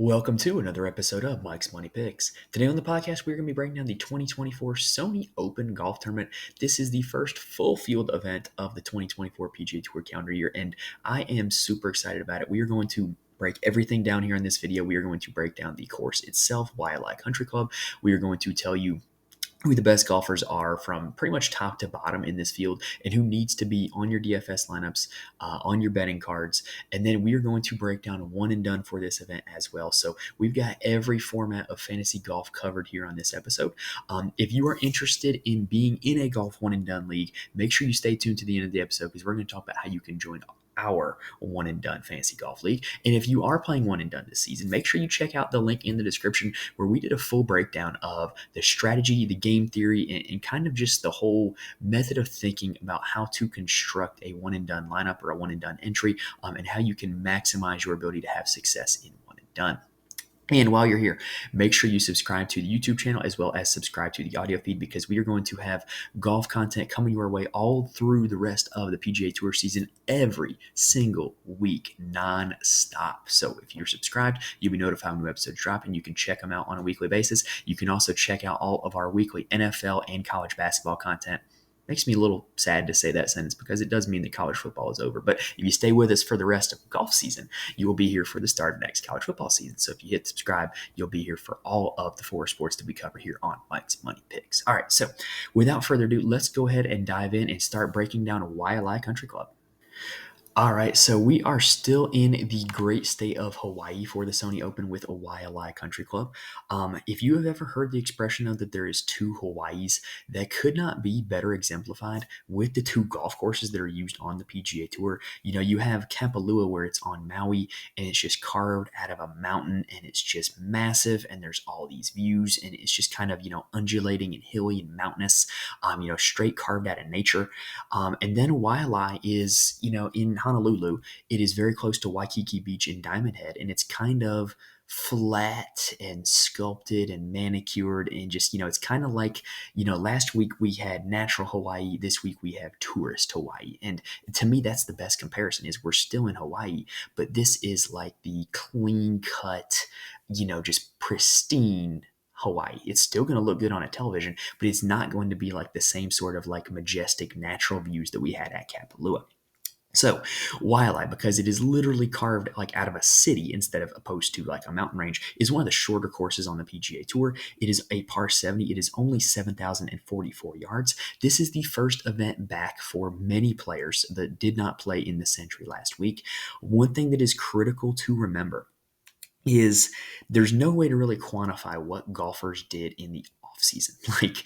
Welcome to another episode of Mike's Money Picks. Today on the podcast, we're going to be breaking down the 2024 Sony Open Golf Tournament. This is the first full field event of the 2024 PGA Tour calendar year, and I am super excited about it. We are going to break everything down here in this video. We are going to break down the course itself, Waialae Country Club. We are going to tell you who the best golfers are from pretty much top to bottom in this field and who needs to be on your DFS lineups, on your betting cards. And then we are going to break down one and done for this event as well. So we've got every format of fantasy golf covered here on this episode. If you are interested in being in a golf one and done league, make sure you stay tuned to the end of the episode because we're going to talk about how you can join our one and done fantasy golf league. And if you are playing one and done this season, make sure you check out the link in the description where we did a full breakdown of the strategy, the game theory, and kind of just the whole method of thinking about how to construct a one and done lineup or a one and done entry, and how you can maximize your ability to have success in one and done. And while you're here, make sure you subscribe to the YouTube channel as well as subscribe to the audio feed because we are going to have golf content coming your way all through the rest of the PGA Tour season every single week, non-stop. So if you're subscribed, you'll be notified when new episodes drop and you can check them out on a weekly basis. You can also check out all of our weekly NFL and college basketball content. Makes me a little sad to say that sentence because it does mean that college football is over. But if you stay with us for the rest of golf season, you will be here for the start of next college football season. So if you hit subscribe, you'll be here for all of the four sports that we cover here on Mike's Money Picks. All right, so without further ado, let's go ahead and dive in and start breaking down Waialae Country Club. All right, so we are still in the great state of Hawaii for the Sony Open with Waialae Country Club. If you have ever heard the expression of that there is two Hawaiis, that could not be better exemplified with the two golf courses that are used on the PGA Tour. You know, you have Kapalua where it's on Maui and it's just carved out of a mountain and it's just massive and there's all these views and it's just kind of, undulating and hilly and mountainous, straight carved out of nature. And then Waialae is, in Honolulu. It is very close to Waikiki Beach in Diamond Head, and it's kind of flat and sculpted and manicured and just, it's kind of like, last week we had natural Hawaii. This week we have tourist Hawaii. And to me, that's the best comparison is we're still in Hawaii, but this is like the clean cut, just pristine Hawaii. It's still going to look good on a television, but it's not going to be like the same sort of like majestic natural views that we had at Kapalua. So Waialae, because it is literally carved like out of a city instead of opposed to like a mountain range, is one of the shorter courses on the PGA Tour. It is a par 70. It is only 7,044 yards. This is the first event back for many players that did not play in the Century last week. One thing that is critical to remember is there's no way to really quantify what golfers did in the off season. Like,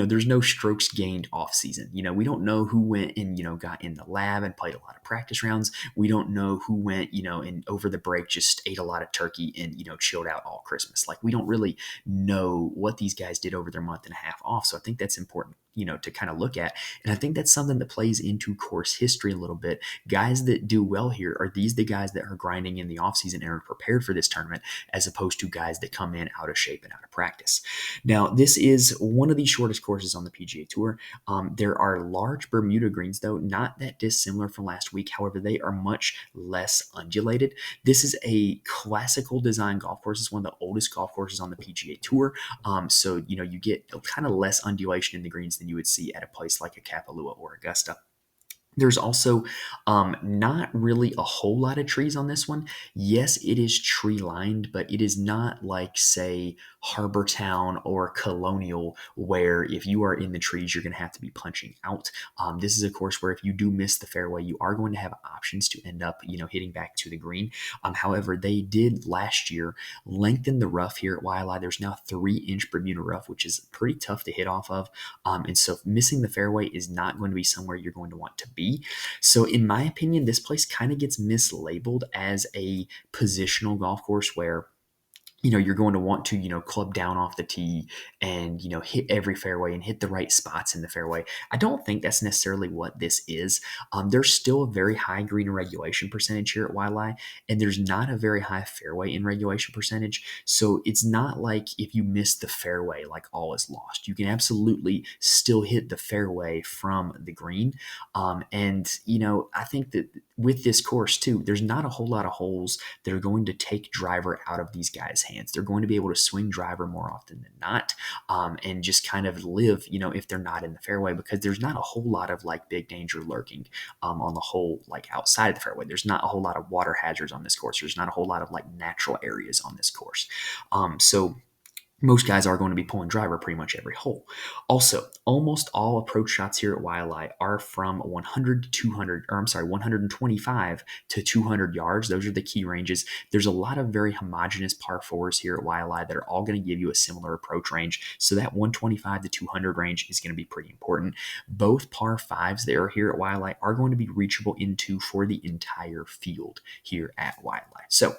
there's no strokes gained off season. We don't know who went and, got in the lab and played a lot of practice rounds. We don't know who went, and over the break just ate a lot of turkey and, chilled out all Christmas. Like, we don't really know what these guys did over their month and a half off. So I think that's important, to kind of look at. And I think that's something that plays into course history a little bit. Guys that do well here are these the guys that are grinding in the offseason and are prepared for this tournament as opposed to guys that come in out of shape and out of practice. Now, this is one of the shortest courses on the PGA Tour. There are large Bermuda greens, though, not that dissimilar from last week. However, they are much less undulated. This is a classical design golf course. It's one of the oldest golf courses on the PGA Tour. So, you get kind of less undulation in the greens than you would see at a place like a Kapalua or Augusta. There's also not really a whole lot of trees on this one. Yes, it is tree lined, but it is not like, say, Harbor Town or Colonial, where if you are in the trees, you're going to have to be punching out. This is a course where if you do miss the fairway, you are going to have options to end up, hitting back to the green. However, they did last year lengthen the rough here at Waialae. There's now 3-inch Bermuda rough, which is pretty tough to hit off of. And so missing the fairway is not going to be somewhere you're going to want to be. So in my opinion, this place kind of gets mislabeled as a positional golf course where you're going to want to, club down off the tee and, hit every fairway and hit the right spots in the fairway. I don't think that's necessarily what this is. There's still a very high green in regulation percentage here at Waialae, and there's not a very high fairway in regulation percentage. So it's not like if you miss the fairway, like all is lost. You can absolutely still hit the fairway from the green. I think that with this course too, there's not a whole lot of holes that are going to take driver out of these guys' hands. They're going to be able to swing driver more often than not, and just kind of live, if they're not in the fairway, because there's not a whole lot of like big danger lurking on the hole, like outside of the fairway. There's not a whole lot of water hazards on this course. There's not a whole lot of like natural areas on this course. So most guys are going to be pulling driver pretty much every hole. Also, almost all approach shots here at Waialae are from 100 to 200, or I'm sorry, 125 to 200 yards. Those are the key ranges. There's a lot of very homogeneous par fours here at Waialae that are all going to give you a similar approach range. So that 125 to 200 range is going to be pretty important. Both par fives that are here at Waialae are going to be reachable into for the entire field here at Waialae. So,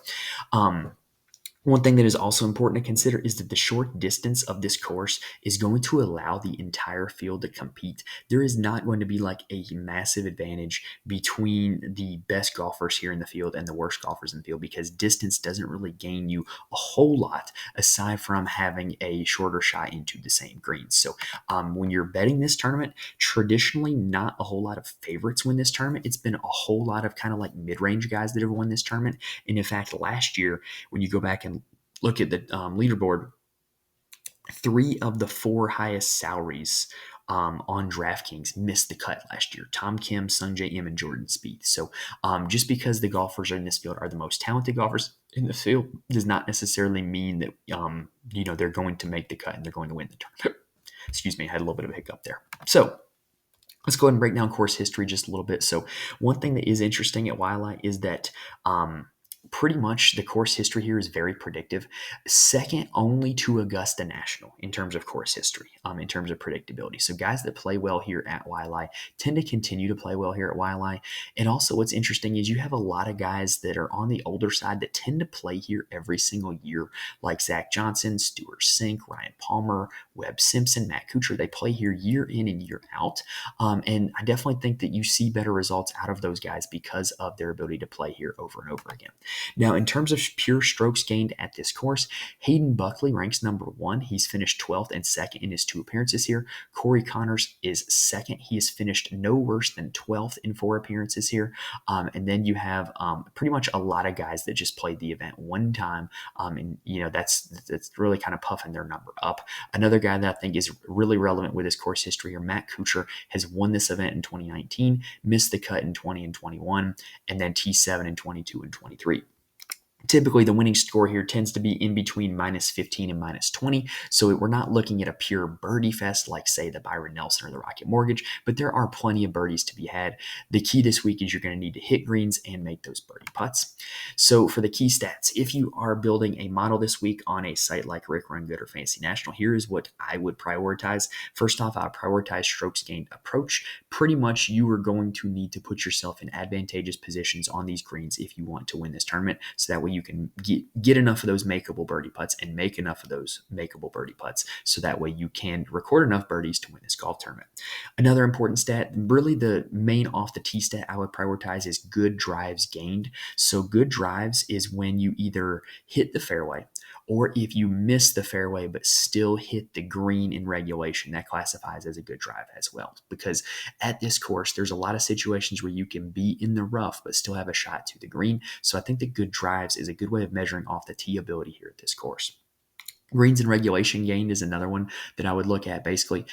one thing that is also important to consider is that the short distance of this course is going to allow the entire field to compete. There is not going to be like a massive advantage between the best golfers here in the field and the worst golfers in the field, because distance doesn't really gain you a whole lot aside from having a shorter shot into the same greens. So when you're betting this tournament, traditionally not a whole lot of favorites win this tournament. It's been a whole lot of kind of like mid-range guys that have won this tournament. And in fact, last year, when you go back and look at the leaderboard, 3 of the 4 highest salaries on DraftKings missed the cut last year: Tom Kim, Sungjae Im, and Jordan Spieth. So just because the golfers in this field are the most talented golfers in the field does not necessarily mean that they're going to make the cut and they're going to win the tournament. Excuse me, I had a little bit of a hiccup there. So let's go ahead and break down course history just a little bit. So one thing that is interesting at Waialae is that pretty much the course history here is very predictive, second only to Augusta National in terms of course history, in terms of predictability. So guys that play well here at Waialae tend to continue to play well here at Waialae. And also what's interesting is you have a lot of guys that are on the older side that tend to play here every single year, like Zach Johnson, Stuart Sink, Ryan Palmer, Webb Simpson, Matt Kuchar. They play here year in and year out. And I definitely think that you see better results out of those guys because of their ability to play here over and over again. Now, in terms of pure strokes gained at this course, Hayden Buckley ranks number 1. He's finished 12th and 2nd in his 2 appearances here. Corey Connors is 2nd. He has finished no worse than 12th in 4 appearances here. And then you have pretty much a lot of guys that just played the event one time. And that's really kind of puffing their number up. Another guy that I think is really relevant with his course history here, Matt Kuchar, has won this event in 2019, missed the cut in 20 and 21, and then T7 in 22 and 23. Typically, the winning score here tends to be in between minus 15 and minus 20. So we're not looking at a pure birdie fest like, say, the Byron Nelson or the Rocket Mortgage, but there are plenty of birdies to be had. The key this week is you're going to need to hit greens and make those birdie putts. So for the key stats, if you are building a model this week on a site like Rick Run Good or Fantasy National, here is what I would prioritize. First off, I would prioritize strokes gained approach. Pretty much you are going to need to put yourself in advantageous positions on these greens if you want to win this tournament. So that way you can get enough of those makeable birdie putts and make enough of those makeable birdie putts. So that way you can record enough birdies to win this golf tournament. Another important stat, really the main off the tee stat I would prioritize, is good drives gained. So good drives is when you either hit the fairway, or if you miss the fairway but still hit the green in regulation, that classifies as a good drive as well. Because at this course, there's a lot of situations where you can be in the rough but still have a shot to the green. So I think that good drives is a good way of measuring off the tee ability here at this course. Greens in regulation gained is another one that I would look at. Basically,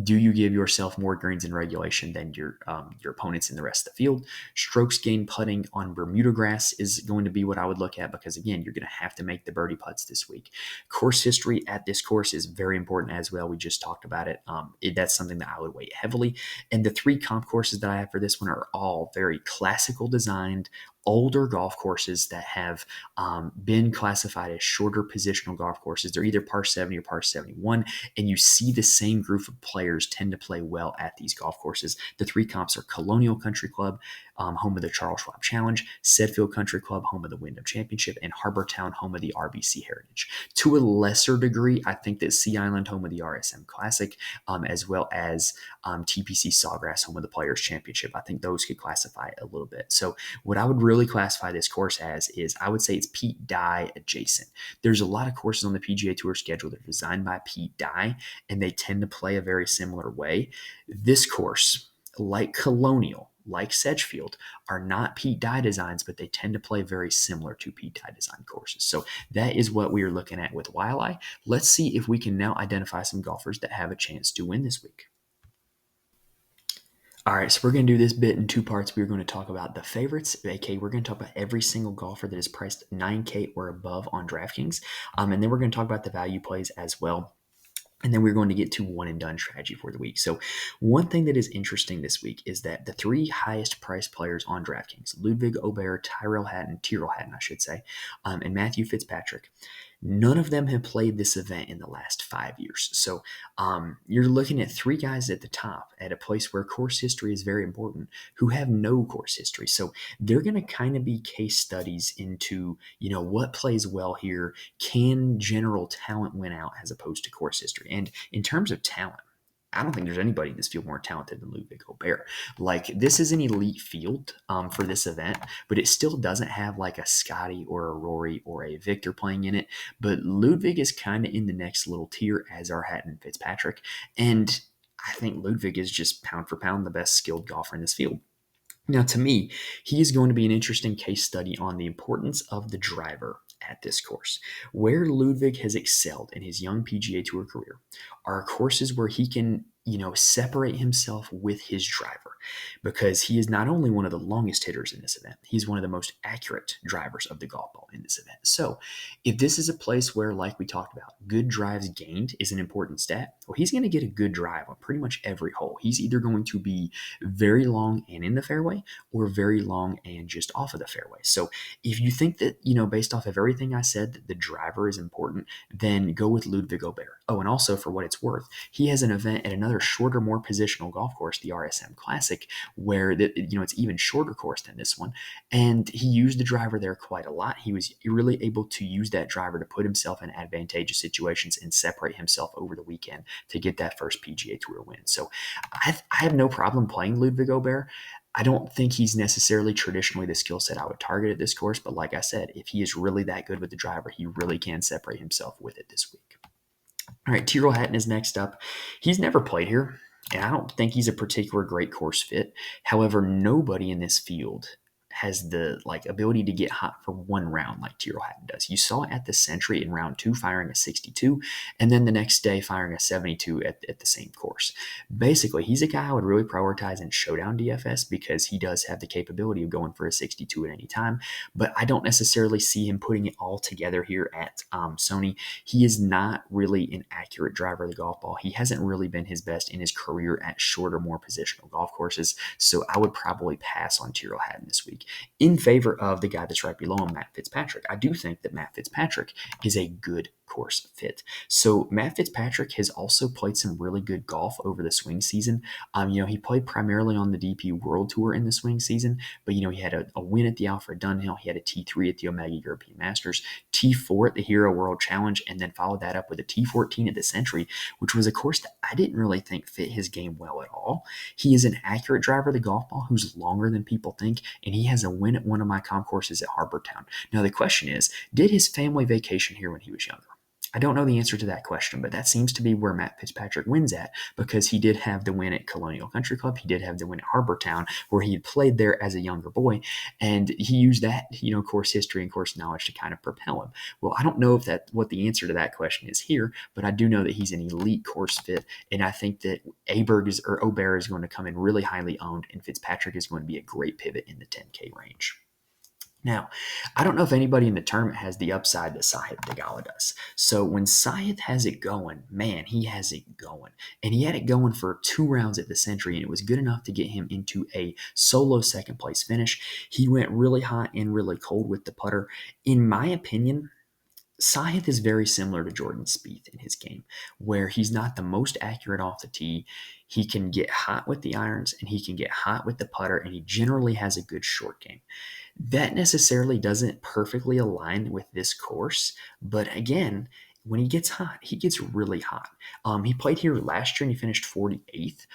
do you give yourself more greens in regulation than your opponents in the rest of the field? Strokes gained putting on Bermuda grass is going to be what I would look at, because again, you're going to have to make the birdie putts this week. Course history at this course is very important as well. We just talked about it. That's something that I would weight heavily. And the 3 comp courses that I have for this one are all very classical designed, older golf courses that have been classified as shorter positional golf courses. They're either par 70 or par 71, and you see the same group of players tend to play well at these golf courses. The three comps are Colonial Country Club, home of the Charles Schwab Challenge, Sedfield Country Club, home of the Wyndham Championship, and Harbour Town, home of the RBC Heritage. To a lesser degree, I think that Sea Island, home of the RSM Classic, as well as TPC Sawgrass, home of the Players Championship, I think those could classify a little bit. So what I would really classify this course as is, I would say it's Pete Dye adjacent. There's a lot of courses on the PGA Tour schedule that are designed by Pete Dye, and they tend to play a very similar way. This course, like Colonial, like Sedgefield, are not Pete Dye designs, but they tend to play very similar to Pete Dye design courses. So that is what we are looking at with Waialae. Let's see if we can now identify some golfers that have a chance to win this week. All right, so we're going to do this bit in two parts. We're going to talk about the favorites, aka we're going to talk about every single golfer that is priced $9K or above on DraftKings, and then we're going to talk about the value plays as well. And then we're going to get to one and done strategy for the week. So one thing that is interesting this week is that the three highest priced players on DraftKings, Ludwig Aubert, Tyrrell Hatton, I should say, and Matthew Fitzpatrick, none of them have played this event in the last 5 years. So you're looking at three guys at the top at a place where course history is very important who have no course history. So they're going to kind of be case studies into, what plays well here. Can general talent win out as opposed to course history? And in terms of talent, I don't think there's anybody in this field more talented than Ludwig Aubert. Like, this is an elite field for this event, but it still doesn't have like a Scotty or a Rory or a Victor playing in it. But Ludwig is kind of in the next little tier, as are Hatton and Fitzpatrick. And I think Ludwig is just pound for pound the best skilled golfer in this field. Now, to me, he is going to be an interesting case study on the importance of the driver at this course. Where Ludwig has excelled in his young PGA Tour career are courses where he can, separate himself with his driver, because he is not only one of the longest hitters in this event, he's one of the most accurate drivers of the golf ball in this event. So if this is a place where, like we talked about, good drives gained is an important stat, well, he's going to get a good drive on pretty much every hole. He's either going to be very long and in the fairway, or very long and just off of the fairway. So if you think that, based off of everything I said, that the driver is important, then go with Ludwig Aubert. Oh, and also, for what it's worth, he has an event at another shorter, more positional golf course, the RSM Classic, where it's even shorter course than this one. And he used the driver there quite a lot. He was really able to use that driver to put himself in advantageous situations and separate himself over the weekend to get that first PGA Tour win. So I have no problem playing Ludwig Aubert. I don't think he's necessarily traditionally the skill set I would target at this course, but like I said, if he is really that good with the driver, he really can separate himself with it this week. All right, Tyrrell Hatton is next up. He's never played here, and I don't think he's a particular great course fit. However, nobody in this field has the ability to get hot for one round like Tyrrell Hatton does. You saw at the Century in round 2 firing a 62, and then the next day firing a 72 at the same course. Basically, he's a guy I would really prioritize in showdown DFS because he does have the capability of going for a 62 at any time, but I don't necessarily see him putting it all together here at Sony. He is not really an accurate driver of the golf ball. He hasn't really been his best in his career at shorter, more positional golf courses, so I would probably pass on Tyrrell Hatton this week in favor of the guy that's right below him, Matt Fitzpatrick. I do think that Matt Fitzpatrick is a good course fit. So Matt Fitzpatrick has also played some really good golf over the swing season. He played primarily on the DP World Tour in the swing season, but he had a win at the Alfred Dunhill. He had a T3 at the Omega European Masters, T4 at the Hero World Challenge, and then followed that up with a T14 at the Century, which was a course that I didn't really think fit his game well at all. He is an accurate driver of the golf ball who's longer than people think, and he has a win at one of my comp courses at Harbour Town. Now the question is, did his family vacation here when he was younger? I don't know the answer to that question, but that seems to be where Matt Fitzpatrick wins at, because he did have the win at Colonial Country Club. He did have the win at Harbour Town, where he had played there as a younger boy, and he used that, course history and course knowledge to kind of propel him. Well, I don't know if what the answer to that question is here, but I do know that he's an elite course fit, and I think that Aubert is going to come in really highly owned, and Fitzpatrick is going to be a great pivot in the 10K range. Now, I don't know if anybody in the tournament has the upside that Sahith Theegala does. So when Sahith has it going, man, he has it going. And he had it going for 2 rounds at the Century, and it was good enough to get him into a solo second place finish. He went really hot and really cold with the putter. In my opinion, Sahith is very similar to Jordan Spieth in his game, where he's not the most accurate off the tee. He can get hot with the irons and he can get hot with the putter, and he generally has a good short game. That necessarily doesn't perfectly align with this course, but again, when he gets hot, he gets really hot. He played here last year and he finished 48th.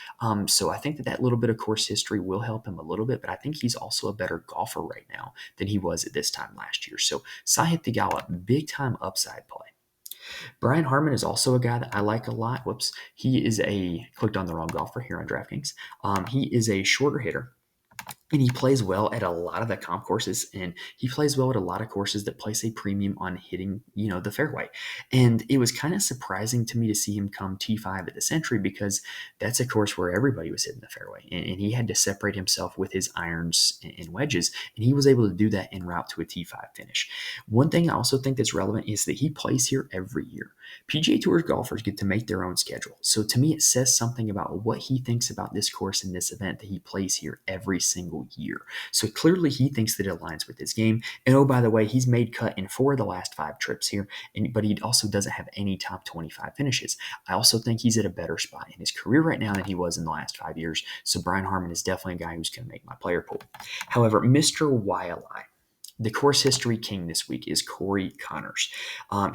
So I think that little bit of course history will help him a little bit, but I think he's also a better golfer right now than he was at this time last year. So Sahith Theegala, big time upside play. Brian Harman is also a guy that I like a lot. Whoops. He is clicked on the wrong golfer here on DraftKings. He is a shorter hitter. And he plays well at a lot of the comp courses, and he plays well at a lot of courses that place a premium on hitting, the fairway. And it was kind of surprising to me to see him come T5 at the Century, because that's a course where everybody was hitting the fairway, and he had to separate himself with his irons and wedges, and he was able to do that en route to a T5 finish. One thing I also think that's relevant is that he plays here every year. PGA Tour golfers get to make their own schedule. So to me, it says something about what he thinks about this course and this event, that he plays here every single year. So clearly he thinks that it aligns with his game. And oh, by the way, he's made cut in 4 of the last 5 trips here, but he also doesn't have any top 25 finishes. I also think he's at a better spot in his career right now than he was in the last 5 years. So Brian Harman is definitely a guy who's going to make my player pool. However, Mr. Waialae, the course history king this week, is Corey Connors.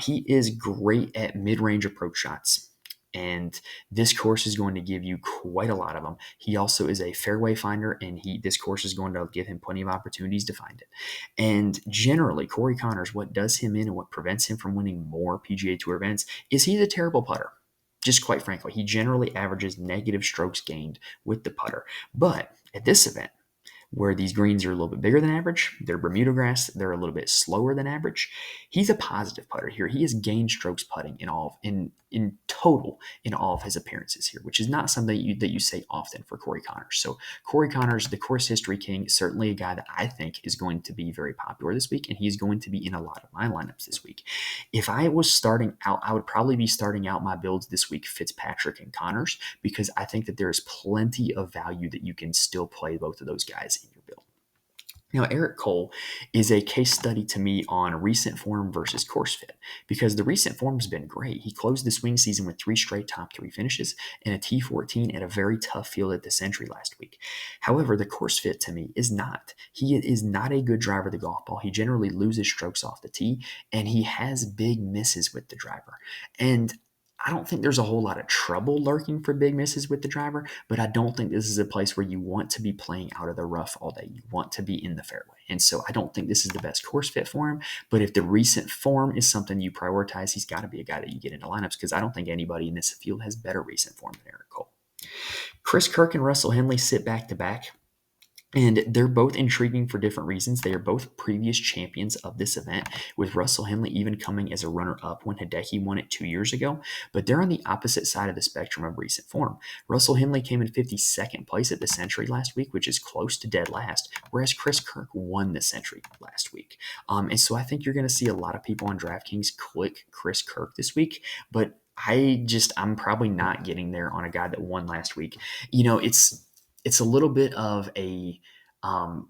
He is great at mid-range approach shots, and this course is going to give you quite a lot of them. He also is a fairway finder, and this course is going to give him plenty of opportunities to find it. And generally, Corey Connors, what does him in and what prevents him from winning more PGA Tour events is he's a terrible putter. Just quite frankly, he generally averages negative strokes gained with the putter. But at this event, where these greens are a little bit bigger than average, they're Bermuda grass, they're a little bit slower than average, he's a positive putter here. He has gained strokes putting in total in all of his appearances here, which is not something that you say often for Corey Connors. So Corey Connors, the course history king, certainly a guy that I think is going to be very popular this week, and he's going to be in a lot of my lineups this week. If I was starting out, I would probably be starting out my builds this week Fitzpatrick and Connors, because I think that there's plenty of value that you can still play both of those guys in your build. Now, Eric Cole is a case study to me on recent form versus course fit, because the recent form has been great. He closed the swing season with 3 straight top 3 finishes and a T14 at a very tough field at the Century last week. However, the course fit to me is not. He is not a good driver of the golf ball. He generally loses strokes off the tee, and he has big misses with the driver. And I don't think there's a whole lot of trouble lurking for big misses with the driver, but I don't think this is a place where you want to be playing out of the rough all day. You want to be in the fairway. And so I don't think this is the best course fit for him. But if the recent form is something you prioritize, he's got to be a guy that you get into lineups, because I don't think anybody in this field has better recent form than Eric Cole. Chris Kirk and Russell Henley sit back to back. And they're both intriguing for different reasons. They are both previous champions of this event, with Russell Henley even coming as a runner-up when Hideki won it 2 years ago. But they're on the opposite side of the spectrum of recent form. Russell Henley came in 52nd place at the Century last week, which is close to dead last, whereas Chris Kirk won the Century last week. And so I think you're going to see a lot of people on DraftKings click Chris Kirk this week, but I'm probably not getting there on a guy that won last week. It's a little bit of a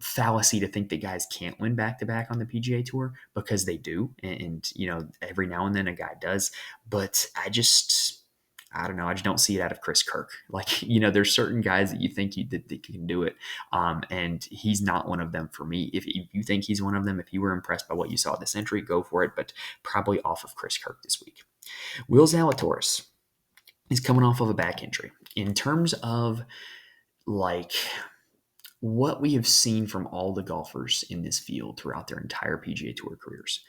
fallacy to think that guys can't win back-to-back on the PGA Tour, because they do. And every now and then a guy does. But I don't know. I just don't see it out of Chris Kirk. There's certain guys that you think that can do it. And he's not one of them for me. If you think he's one of them, if you were impressed by what you saw at the Century, go for it. But probably off of Chris Kirk this week. Will Zalatoris is coming off of a back injury. In terms of what we have seen from all the golfers in this field throughout their entire PGA Tour careers,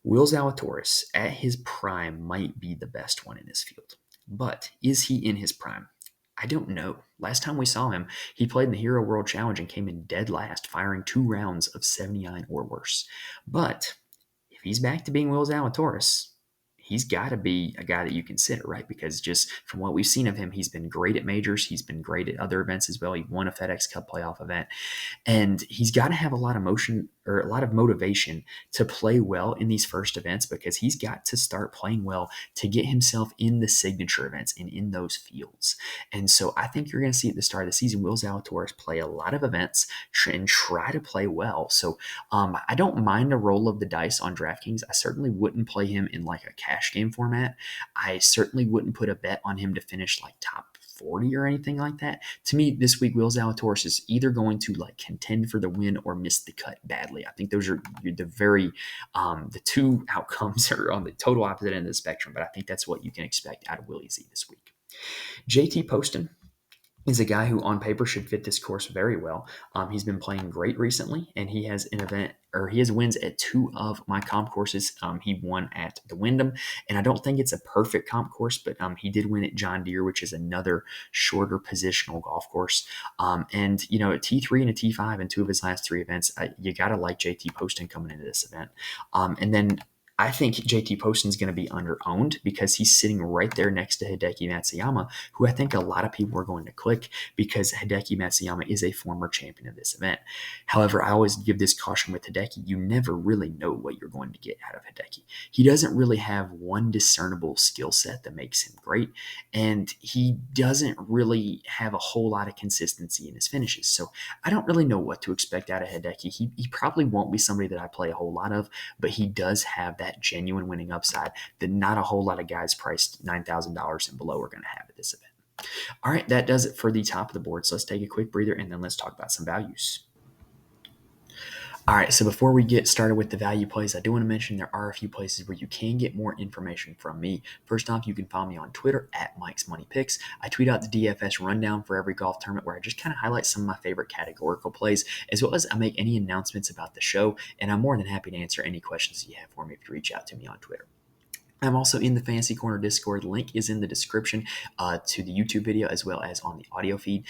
Will Zalatoris at his prime might be the best one in this field. But is he in his prime? I don't know. Last time we saw him, he played in the Hero World Challenge and came in dead last, firing 2 rounds of 79 or worse. But if he's back to being Will Zalatoris, he's got to be a guy that you consider, right? Because just from what we've seen of him, he's been great at majors. He's been great at other events as well. He won a FedEx Cup playoff event. And he's got to have a lot of motion or a lot of motivation to play well in these first events, because he's got to start playing well to get himself in the signature events and in those fields. And so I think you're going to see at the start of the season, Will Zalatoris play a lot of events and try to play well. So I don't mind a roll of the dice on DraftKings. I certainly wouldn't play him in like a cash game format. I certainly wouldn't put a bet on him to finish like top 40 or anything like that. To me, this week, Will Zalatoris is either going to like contend for the win or miss the cut badly. I think those are the two outcomes are on the total opposite end of the spectrum, but I think that's what you can expect out of Willie Z this week. JT Poston is a guy who on paper should fit this course very well. He's been playing great recently, and he has wins at two of my comp courses. He won at the Wyndham, and I don't think it's a perfect comp course, but he did win at John Deere, which is another shorter positional golf course. And a T3 and a T5 in two of his last three events, you got to like JT Poston coming into this event. And then I think JT Poston is going to be under-owned because he's sitting right there next to Hideki Matsuyama, who I think a lot of people are going to click because Hideki Matsuyama is a former champion of this event. However, I always give this caution with Hideki. You never really know what you're going to get out of Hideki. He doesn't really have one discernible skill set that makes him great, and he doesn't really have a whole lot of consistency in his finishes. So I don't really know what to expect out of Hideki. He probably won't be somebody that I play a whole lot of, but he does have that genuine winning upside that not a whole lot of guys priced $9,000 and below are going to have at this event. All right, that does it for the top of the board. So let's take a quick breather and then let's talk about some values. All right, so before we get started with the value plays, I do want to mention there are a few places where you can get more information from me. First off, you can follow me on Twitter at Mike's Money Picks. I tweet out the DFS rundown for every golf tournament where I just kind of highlight some of my favorite categorical plays, as well as I make any announcements about the show, and I'm more than happy to answer any questions you have for me if you reach out to me on Twitter. I'm also in the Fantasy Corner Discord. The link is in the description to the YouTube video as well as on the audio feed.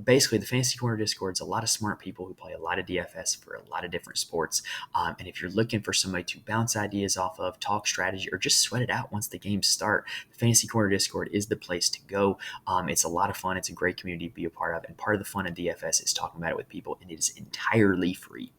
Basically, the Fantasy Corner Discord is a lot of smart people who play a lot of DFS for a lot of different sports. And if you're looking for somebody to bounce ideas off of, talk strategy, or just sweat it out once the games start, the Fantasy Corner Discord is the place to go. It's a lot of fun. It's a great community to be a part of. And part of the fun of DFS is talking about it with people, and it is entirely free.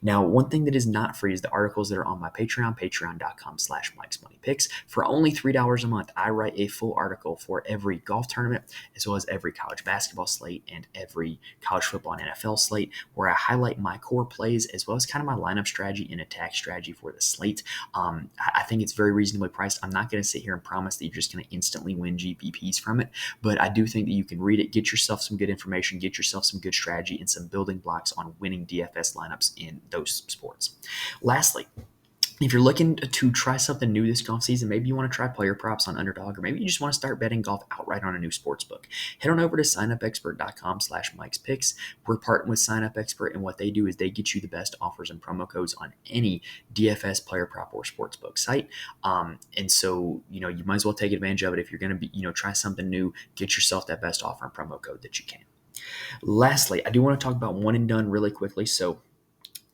Now, one thing that is not free is the articles that are on my Patreon, patreon.com/Mike's Money Picks. For only $3 a month, I write a full article for every golf tournament, as well as every college basketball slate and every college football and NFL slate, where I highlight my core plays as well as kind of my lineup strategy and attack strategy for the slate. I think it's very reasonably priced. I'm not going to sit here and promise that you're just going to instantly win GPPs from it, but I do think that you can read it, get yourself some good information, get yourself some good strategy, and some building blocks on winning DFS lineups in those sports. Lastly, if you're looking to try something new this golf season, maybe you want to try player props on Underdog, or maybe you just want to start betting golf outright on a new sports book, head on over to signupexpert.com/Mike's Picks. We're partnering with SignUpExpert, and what they do is they get you the best offers and promo codes on any DFS player prop or sports book site. And so, you might as well take advantage of it. If you're going to be, try something new, get yourself that best offer and promo code that you can. Lastly, I do want to talk about one and done really quickly. So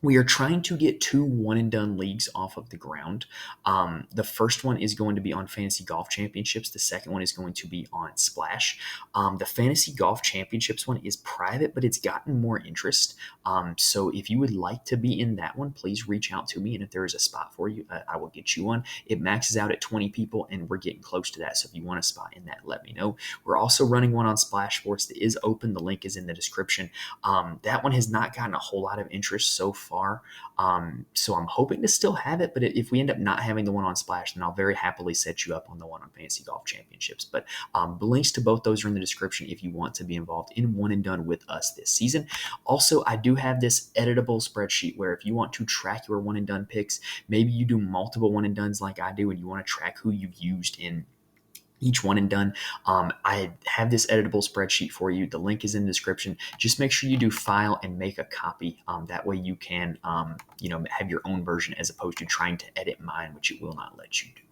we are trying to get 2 one-and-done leagues off of the ground. The first one is going to be on Fantasy Golf Championships. The second one is going to be on Splash. The Fantasy Golf Championships one is private, but it's gotten more interest. So if you would like to be in that one, please reach out to me, and if there is a spot for you, I will get you one. It maxes out at 20 people, and we're getting close to that. So if you want a spot in that, let me know. We're also running one on Splash Sports that is open. The link is in the description. That one has not gotten a whole lot of interest so far. So I'm hoping to still have it, but if we end up not having the one on Splash, then I'll very happily set you up on the one on Fantasy Golf Championships. But the links to both those are in the description if you want to be involved in one and done with us this season. Also, I do have this editable spreadsheet where if you want to track your one and done picks, maybe you do multiple one and dones like I do, and you want to track who you've used in each one and done. I have this editable spreadsheet for you. The link is in the description. Just make sure you do file and make a copy. That way you can, have your own version as opposed to trying to edit mine, which it will not let you do.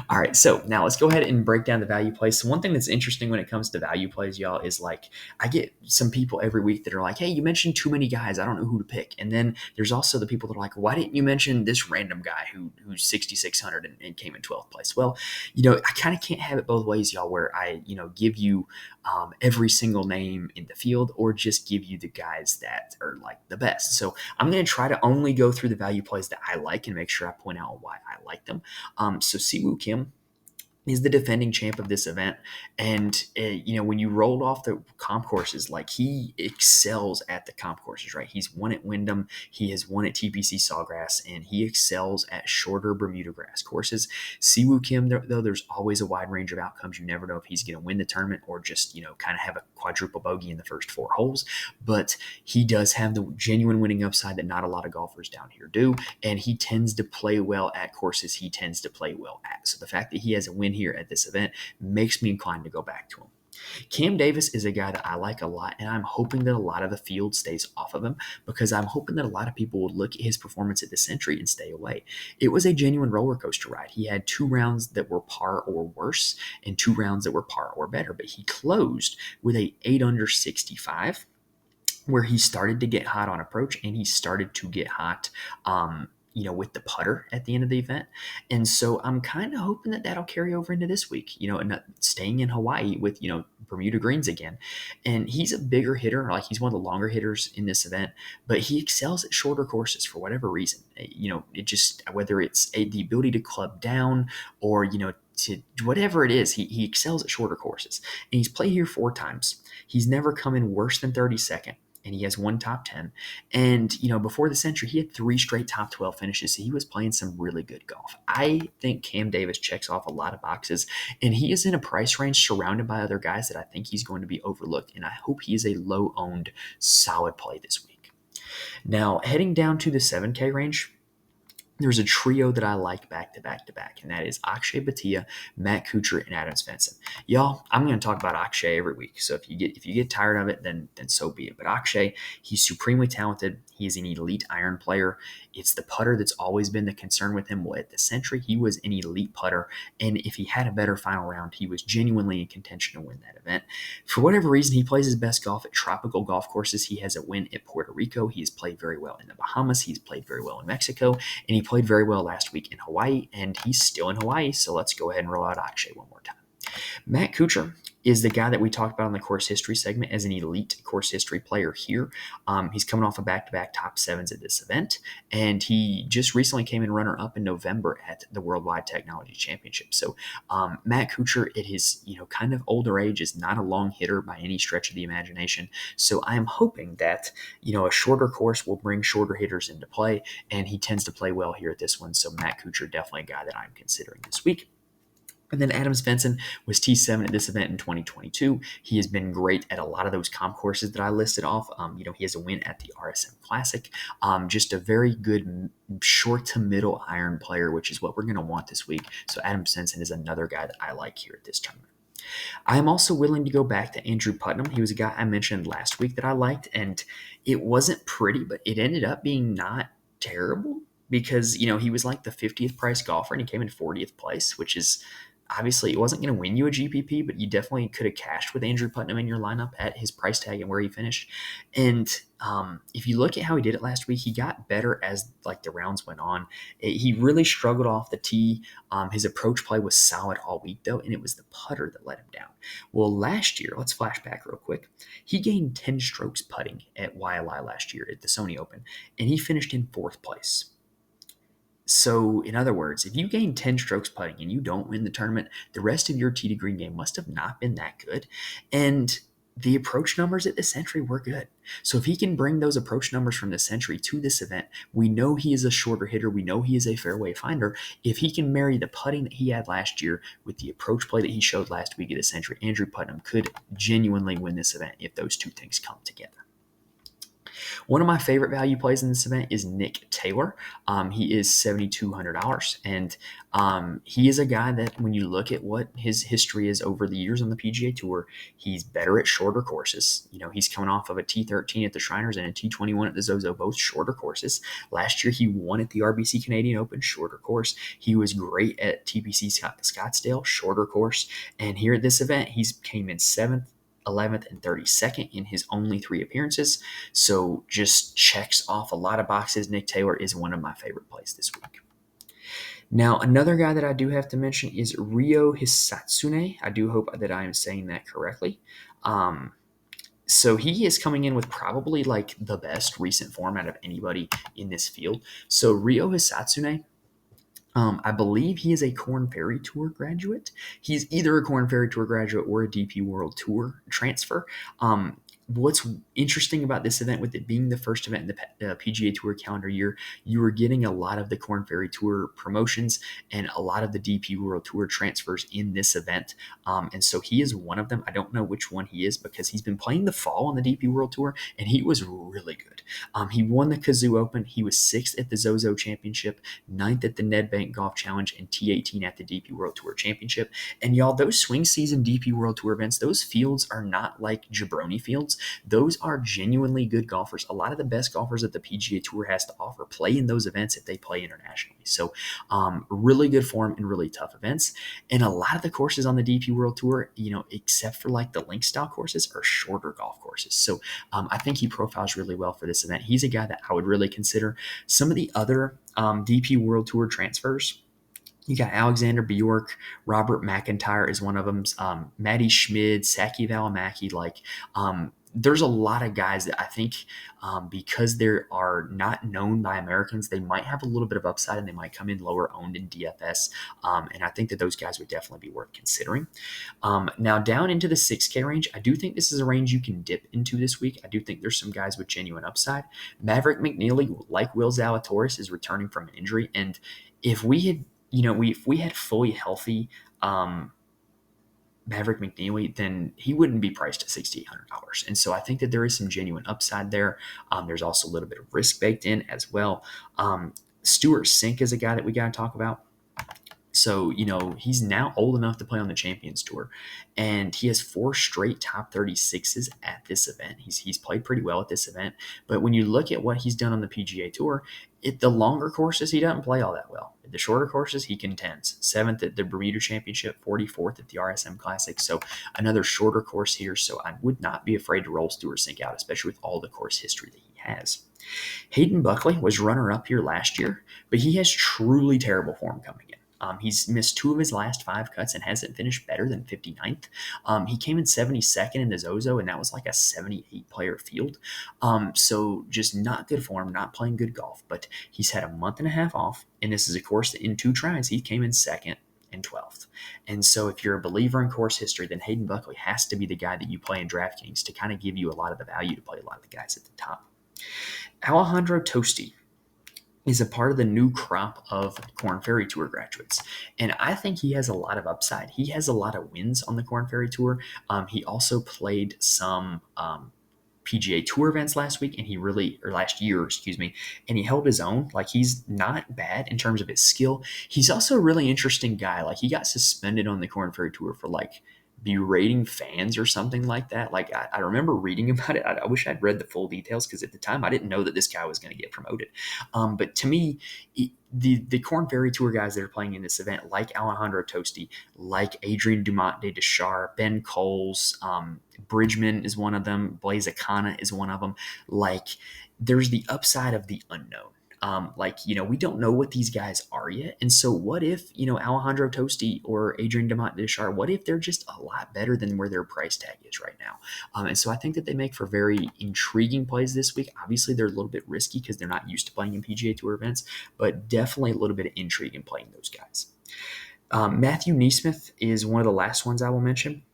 All right, so now let's go ahead and break down the value plays. So one thing that's interesting when it comes to value plays, y'all, is like I get some people every week that are like, hey, you mentioned too many guys. I don't know who to pick. And then there's also the people that are like, why didn't you mention this random guy who's 6,600 and came in 12th place? Well, I kind of can't have it both ways, y'all, where I, give you every single name in the field or just give you the guys that are like the best. So I'm going to try to only go through the value plays that I like and make sure I point out why I like them. So Siwoo Kim is the defending champ of this event. And, when you rolled off the comp courses, like he excels at the comp courses, right? He's won at Wyndham. He has won at TPC Sawgrass, and he excels at shorter Bermuda grass courses. Siwoo Kim, though, there's always a wide range of outcomes. You never know if he's going to win the tournament or just, kind of have a quadruple bogey in the first 4 holes. But he does have the genuine winning upside that not a lot of golfers down here do. And he tends to play well at courses he tends to play well at. So the fact that he has a win here at this event makes me inclined to go back to him. Cam Davis is a guy that I like a lot, and I'm hoping that a lot of the field stays off of him because I'm hoping that a lot of people will look at his performance at the Century and stay away. It was a genuine roller coaster ride. He had 2 rounds that were par or worse and 2 rounds that were par or better, but he closed with a 8 under 65 where he started to get hot on approach and he started to get hot with the putter at the end of the event. And so I'm kind of hoping that that'll carry over into this week, and staying in Hawaii with, Bermuda greens again. And he's a bigger hitter, like he's one of the longer hitters in this event, but he excels at shorter courses for whatever reason. It just, whether it's the ability to club down or, to whatever it is, he excels at shorter courses. And he's played here 4 times. He's never come in worse than 32nd. And he has 1 top 10. And, before the Century, he had 3 straight top 12 finishes. So he was playing some really good golf. I think Cam Davis checks off a lot of boxes, and he is in a price range surrounded by other guys that I think he's going to be overlooked. And I hope he is a low-owned, solid play this week. Now, heading down to the 7K range, there's a trio that I like back to back to back, and that is Akshay Bhatia, Matt Kuchar, and Adam Svensson. Y'all, I'm going to talk about Akshay every week, so if you get tired of it, then so be it. But Akshay, he's supremely talented. He's an elite iron player. It's the putter that's always been the concern with him. Well, at the Century, he was an elite putter, and if he had a better final round, he was genuinely in contention to win that event. For whatever reason, he plays his best golf at tropical golf courses. He has a win at Puerto Rico. He has played very well in the Bahamas. He's played very well in Mexico, and he played very well last week in Hawaii, and he's still in Hawaii, so let's go ahead and roll out Akshay one more time. Matt Kuchar is the guy that we talked about in the course history segment as an elite course history player here. He's coming off of back-to-back top 7s at this event, and he just recently came in runner-up in November at the Worldwide Technology Championship. So Matt Kuchar, at his kind of older age, is not a long hitter by any stretch of the imagination. So I am hoping that a shorter course will bring shorter hitters into play, and he tends to play well here at this one. So Matt Kuchar, definitely a guy that I'm considering this week. And then Adam Svensson was T7 at this event in 2022. He has been great at a lot of those comp courses that I listed off. He has a win at the RSM Classic. Just a very good short to middle iron player, which is what we're going to want this week. So Adam Svensson is another guy that I like here at this tournament. I am also willing to go back to Andrew Putnam. He was a guy I mentioned last week that I liked, and it wasn't pretty, but it ended up being not terrible because, he was like the 50th price golfer and he came in 40th place, which is obviously it wasn't going to win you a GPP, but you definitely could have cashed with Andrew Putnam in your lineup at his price tag and where he finished. And if you look at how he did it last week, he got better as the rounds went on. He really struggled off the tee. His approach play was solid all week though, and it was the putter that let him down. Well, last year, let's flash back real quick. He gained 10 strokes putting at Waialae last year at the Sony Open, and he finished in 4th place. So, in other words, if you gain 10 strokes putting and you don't win the tournament, the rest of your tee to green game must have not been that good. And the approach numbers at the Century were good. So if he can bring those approach numbers from the Century to this event, we know he is a shorter hitter. We know he is a fairway finder. If he can marry the putting that he had last year with the approach play that he showed last week at the Century, Andrew Putnam could genuinely win this event if those two things come together. One of my favorite value plays in this event is Nick Taylor. He is $7,200, and he is a guy that when you look at what his history is over the years on the PGA Tour, he's better at shorter courses. He's coming off of a T13 at the Shriners and a T21 at the Zozo, both shorter courses. Last year, he won at the RBC Canadian Open, shorter course. He was great at TPC Scottsdale, shorter course. And here at this event, he's came in 7th, 11th, and 32nd in his only 3 appearances. So just checks off a lot of boxes. Nick Taylor is one of my favorite plays this week. Now, another guy that I do have to mention is Ryo Hisatsune. I do hope that I am saying that correctly. So he is coming in with probably like the best recent form out of anybody in this field. So Ryo Hisatsune, I believe he is a Korn Ferry Tour graduate. He's either a Korn Ferry Tour graduate or a DP World Tour transfer. What's interesting about this event, with it being the first event in the PGA Tour calendar year, you are getting a lot of the Korn Ferry Tour promotions and a lot of the DP World Tour transfers in this event. And so he is one of them. I don't know which one he is because he's been playing the fall on the DP World Tour, and he was really good. He won the Kazoo Open. He was 6th at the Zozo Championship, 9th at the Nedbank Golf Challenge, and T18 at the DP World Tour Championship. And y'all, those swing season DP World Tour events, those fields are not like jabroni fields. Those are genuinely good golfers. A lot of the best golfers that the PGA Tour has to offer play in those events if they play internationally. So really good form and really tough events. And a lot of the courses on the DP World Tour, except for like the link style courses, are shorter golf courses. So I think he profiles really well for this event. He's a guy that I would really consider. Some of the other DP World Tour transfers, you got Alexander Bjork, Robert McIntyre is one of them, Matty Schmid, Saki Valimaki. There's a lot of guys that I think because they are not known by Americans, they might have a little bit of upside and they might come in lower owned in DFS. And I think that those guys would definitely be worth considering. Now down into the 6K range, I do think this is a range you can dip into this week. I do think there's some guys with genuine upside. Maverick McNeely, like Will Zalatoris, is returning from an injury. And if we had if we had fully healthy Maverick McNeely, then he wouldn't be priced at $6,800. And so I think that there is some genuine upside there. There's also a little bit of risk baked in as well. Stuart Sink is a guy that we got to talk about. So, he's now old enough to play on the Champions Tour, and he has 4 straight top 36s at this event. He's played pretty well at this event, but when you look at what he's done on the PGA Tour, the longer courses, he doesn't play all that well. At the shorter courses, he contends. 7th at the Bermuda Championship, 44th at the RSM Classic, so another shorter course here, so I would not be afraid to roll Stuart Sink out, especially with all the course history that he has. Hayden Buckley was runner-up here last year, but he has truly terrible form coming in. He's missed 2 of his last 5 cuts and hasn't finished better than 59th. He came in 72nd in the Zozo, and that was like a 78-player field. So just not good form, not playing good golf. But he's had a month and a half off, and this is a course that in 2 tries, he came in 2nd and 12th. And so if you're a believer in course history, then Hayden Buckley has to be the guy that you play in DraftKings to kind of give you a lot of the value to play a lot of the guys at the top. Alejandro Tosti is a part of the new crop of Korn Ferry Tour graduates. And I think he has a lot of upside. He has a lot of wins on the Korn Ferry Tour. He also played some PGA Tour events last year, and he held his own. Like, he's not bad in terms of his skill. He's also a really interesting guy. Like, he got suspended on the Korn Ferry Tour for berating fans or something like that. I remember reading about it. I wish I'd read the full details because at the time I didn't know that this guy was going to get promoted. But to me, the Korn Ferry Tour guys that are playing in this event, like Alejandro Tosti, like Adrian Dumont de Deschar, Ben Coles, Bridgman is one of them, Blaise Akana is one of them. There's the upside of the unknown. We don't know what these guys are yet. And so what if, Alejandro Tosti or Adrian Dumont de Deschar, what if they're just a lot better than where their price tag is right now? And so I think that they make for very intriguing plays this week. Obviously, they're a little bit risky because they're not used to playing in PGA Tour events, but definitely a little bit of intrigue in playing those guys. Matthew Neesmith is one of the last ones I will mention.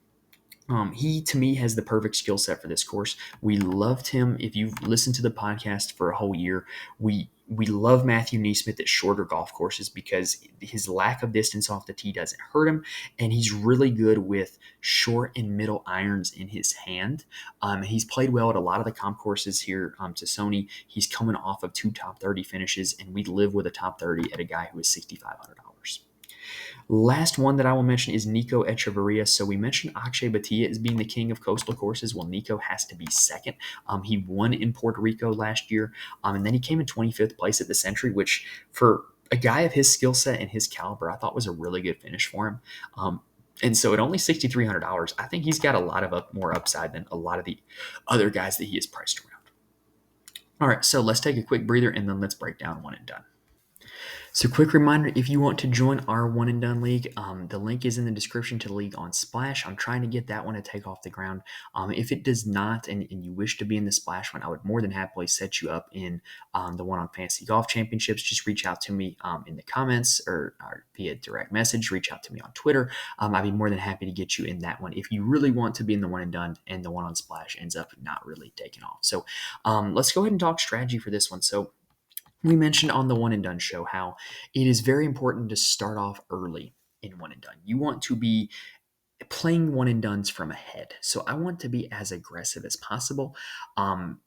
He, to me, has the perfect skill set for this course. We loved him. If you've listened to the podcast for a whole year, we We love Matthew Neesmith at shorter golf courses because his lack of distance off the tee doesn't hurt him, and he's really good with short and middle irons in his hand. He's played well at a lot of the comp courses here to Sony. He's coming off of 2 top 30 finishes, and we live with a top 30 at a guy who is $6,500. Last one that I will mention is Nico Echeverria. So we mentioned Akshay Bhatia as being the king of coastal courses. Well, Nico has to be second. He won in Puerto Rico last year, and then he came in 25th place at the Century, which for a guy of his skill set and his caliber, I thought was a really good finish for him. And so at only $6,300, I think he's got a lot of more upside than a lot of the other guys that he is priced around. All right, so let's take a quick breather and then let's break down one and done. So quick reminder, if you want to join our one and done league, the link is in the description to the league on Splash. I'm trying to get that one to take off the ground. If it does not and you wish to be in the Splash one, I would more than happily set you up in the one on Fantasy Golf Championships. Just reach out to me in the comments or via direct message. Reach out to me on Twitter. I'd be more than happy to get you in that one if you really want to be in the one and done and the one on Splash ends up not really taking off. So let's go ahead and talk strategy for this one. So we mentioned on the One and Done show how it is very important to start off early in One and Done. You want to be playing one and dones from ahead. So I want to be as aggressive as possible.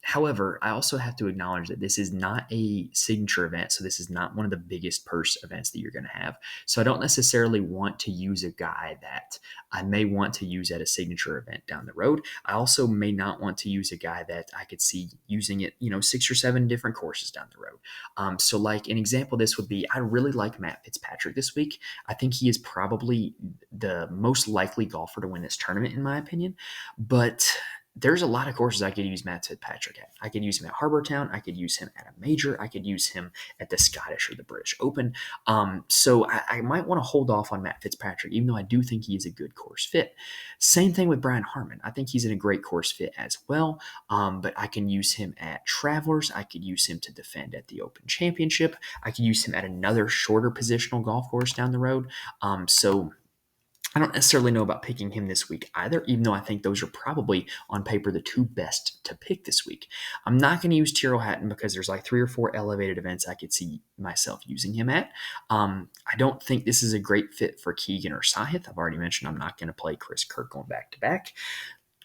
However, I also have to acknowledge that this is not a signature event. So this is not one of the biggest purse events that you're going to have. So I don't necessarily want to use a guy that I may want to use at a signature event down the road. I also may not want to use a guy that I could see using it, 6 or 7 different courses down the road. So like an example, this would be, I really like Matt Fitzpatrick this week. I think he is probably the most likely golfer to win this tournament, in my opinion. But there's a lot of courses I could use Matt Fitzpatrick at. I could use him at Harbour Town. I could use him at a major. I could use him at the Scottish or the British Open. So I might want to hold off on Matt Fitzpatrick, even though I do think he is a good course fit. Same thing with Brian Harmon. I think he's in a great course fit as well. But I can use him at Travelers. I could use him to defend at the Open Championship. I could use him at another shorter positional golf course down the road. So I don't necessarily know about picking him this week either, even though I think those are probably on paper the 2 best to pick this week. I'm not going to use Tyrrell Hatton because there's like 3 or 4 elevated events I could see myself using him at. I don't think this is a great fit for Keegan or Sahith. I've already mentioned I'm not going to play Chris Kirk going back to back.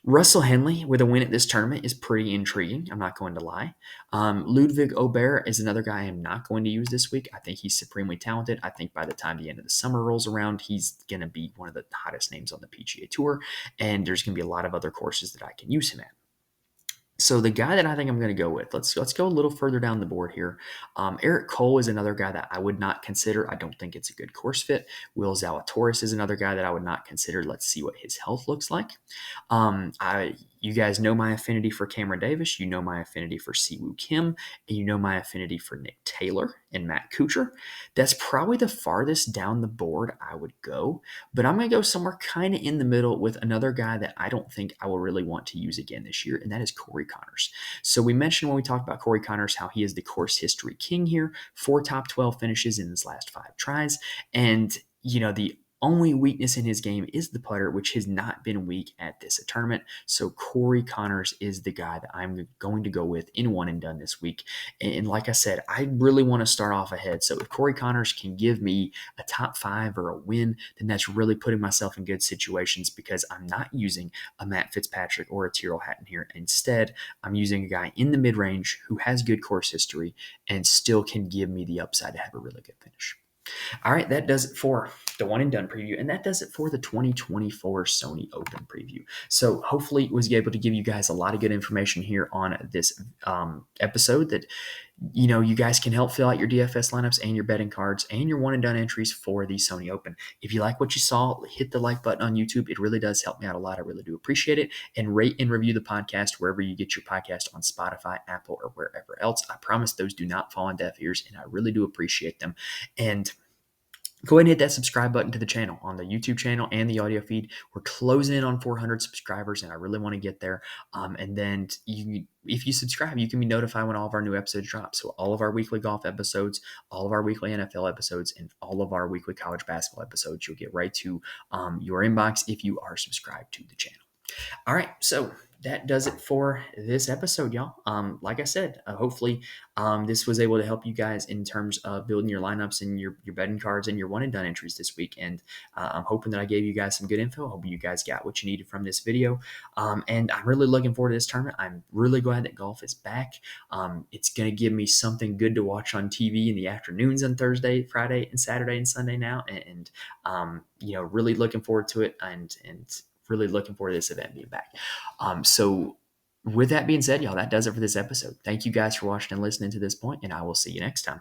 Russell Henley with a win at this tournament is pretty intriguing. I'm not going to lie. Ludwig Aubert is another guy I'm not going to use this week. I think he's supremely talented. I think by the time the end of the summer rolls around, he's going to be one of the hottest names on the PGA Tour, and there's going to be a lot of other courses that I can use him at. So the guy that I think I'm going to go with, let's go a little further down the board here. Eric Cole is another guy that I would not consider. I don't think it's a good course fit. Will Zalatoris is another guy that I would not consider. Let's see what his health looks like. You guys know my affinity for Cameron Davis. You know my affinity for Siwoo Kim. And you know my affinity for Nick Taylor and Matt Kuchar. That's probably the farthest down the board I would go. But I'm going to go somewhere kind of in the middle with another guy that I don't think I will really want to use again this year, and that is Corey Connors. So we mentioned when we talked about Corey Connors how he is the course history king here. 4 top 12 finishes in his last 5 tries. And, the only weakness in his game is the putter, which has not been weak at this tournament. So Corey Connors is the guy that I'm going to go with in one and done this week. And like I said, I really want to start off ahead. So if Corey Connors can give me a top 5 or a win, then that's really putting myself in good situations because I'm not using a Matt Fitzpatrick or a Tyrrell Hatton here. Instead, I'm using a guy in the mid-range who has good course history and still can give me the upside to have a really good finish. All right, that does it for the one and done preview, and that does it for the 2024 Sony Open preview. So hopefully was able to give you guys a lot of good information here on this episode that you guys can help fill out your DFS lineups and your betting cards and your one and done entries for the Sony Open. If you like what you saw, hit the like button on YouTube. It really does help me out a lot. I really do appreciate it. And rate and review the podcast wherever you get your podcast on Spotify, Apple, or wherever else. I promise those do not fall on deaf ears, and I really do appreciate them. And go ahead and hit that subscribe button to the channel on the YouTube channel and the audio feed. We're closing in on 400 subscribers, and I really want to get there. And then if you subscribe, you can be notified when all of our new episodes drop. So all of our weekly golf episodes, all of our weekly NFL episodes, and all of our weekly college basketball episodes, you'll get right to your inbox if you are subscribed to the channel. All right, so that does it for this episode, y'all. Like I said, hopefully this was able to help you guys in terms of building your lineups and your betting cards and your one and done entries this week. And I'm hoping that I gave you guys some good info. Hope you guys got what you needed from this video. And I'm really looking forward to this tournament. I'm really glad that golf is back. It's going to give me something good to watch on TV in the afternoons on Thursday, Friday, and Saturday and Sunday now. And really looking forward to it and really looking forward to this event being back. So with that being said, y'all, that does it for this episode. Thank you guys for watching and listening to this point, and I will see you next time.